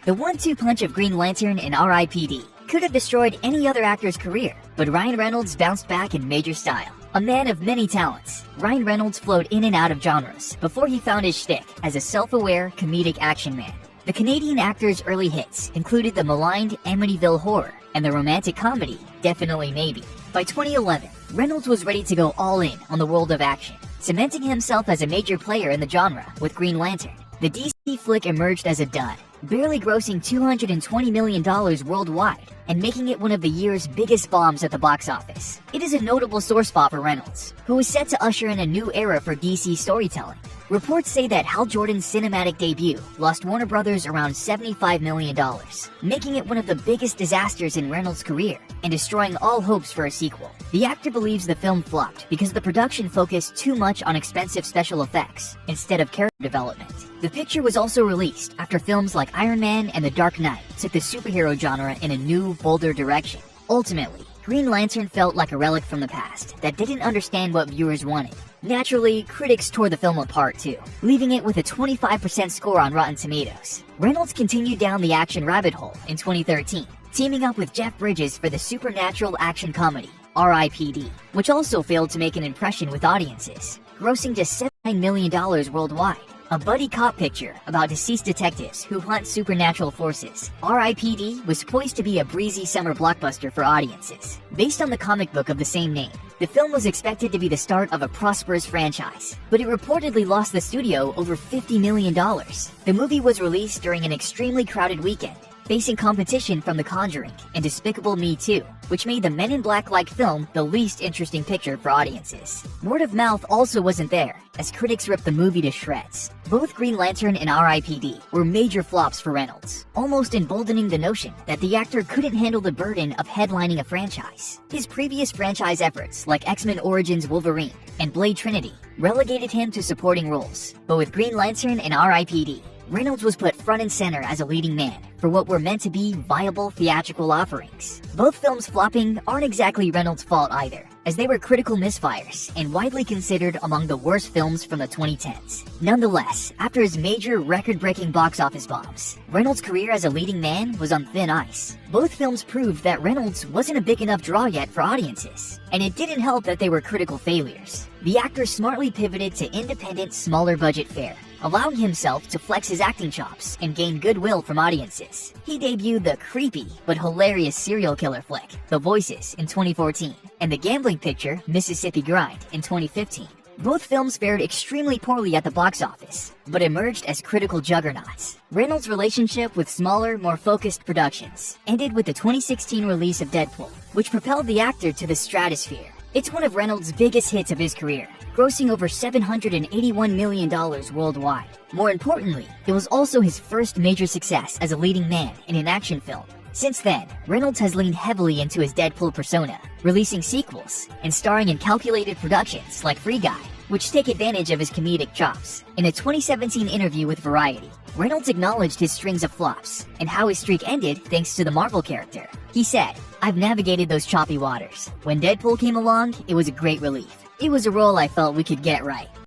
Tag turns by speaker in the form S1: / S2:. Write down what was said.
S1: The one-two punch of Green Lantern and R.I.P.D. could have destroyed any other actor's career, but Ryan Reynolds bounced back in major style. A man of many talents, Ryan Reynolds flowed in and out of genres before he found his shtick as a self-aware, comedic action man. The Canadian actor's early hits included the maligned Amityville Horror and the romantic comedy Definitely Maybe. By 2011, Reynolds was ready to go all in on the world of action, cementing himself as a major player in the genre with Green Lantern. The DC flick emerged as a dud, barely grossing $220 million worldwide and making it one of the year's biggest bombs at the box office. It is a notable sore spot for Reynolds, who is set to usher in a new era for DC storytelling. Reports say that Hal Jordan's cinematic debut lost Warner Brothers around $75 million, making it one of the biggest disasters in Reynolds' career and destroying all hopes for a sequel. The actor believes the film flopped because the production focused too much on expensive special effects instead of character development. The picture was also released after films like Iron Man and The Dark Knight took the superhero genre in a new, bolder direction. Ultimately, Green Lantern felt like a relic from the past that didn't understand what viewers wanted. Naturally, critics tore the film apart too, leaving it with a 25% score on Rotten Tomatoes. Reynolds continued down the action rabbit hole in 2013, teaming up with Jeff Bridges for the supernatural action comedy R.I.P.D., which also failed to make an impression with audiences, grossing just $79 million worldwide. A buddy cop picture about deceased detectives who hunt supernatural forces, R.I.P.D. was poised to be a breezy summer blockbuster for audiences. Based on the comic book of the same name, the film was expected to be the start of a prosperous franchise, but it reportedly lost the studio over $50 million. The movie was released during an extremely crowded weekend, facing competition from The Conjuring and Despicable Me 2, which made the Men in Black-like film the least interesting picture for audiences. Word of mouth also wasn't there, as critics ripped the movie to shreds. Both Green Lantern and R.I.P.D. were major flops for Reynolds, almost emboldening the notion that the actor couldn't handle the burden of headlining a franchise. His previous franchise efforts, like X-Men Origins Wolverine and Blade Trinity, relegated him to supporting roles. But with Green Lantern and R.I.P.D., Reynolds was put front and center as a leading man for what were meant to be viable theatrical offerings. Both films flopping aren't exactly Reynolds' fault either, as they were critical misfires and widely considered among the worst films from the 2010s. Nonetheless, after his major record-breaking box office bombs, Reynolds' career as a leading man was on thin ice. Both films proved that Reynolds wasn't a big enough draw yet for audiences, and it didn't help that they were critical failures. The actor smartly pivoted to independent, smaller-budget fare, allowing himself to flex his acting chops and gain goodwill from audiences. He debuted the creepy but hilarious serial killer flick, The Voices, in 2014, and the gambling picture, Mississippi Grind, in 2015. Both films fared extremely poorly at the box office, but emerged as critical juggernauts. Reynolds' relationship with smaller, more focused productions ended with the 2016 release of Deadpool, which propelled the actor to the stratosphere. It's one of Reynolds' biggest hits of his career, grossing over $781 million worldwide. More importantly, it was also his first major success as a leading man in an action film. Since then, Reynolds has leaned heavily into his Deadpool persona, releasing sequels and starring in calculated productions like Free Guy, which take advantage of his comedic chops. In a 2017 interview with Variety, Reynolds acknowledged his strings of flops and how his streak ended thanks to the Marvel character. He said, "I've navigated those choppy waters. When Deadpool came along, it was a great relief. It was a role I felt we could get right."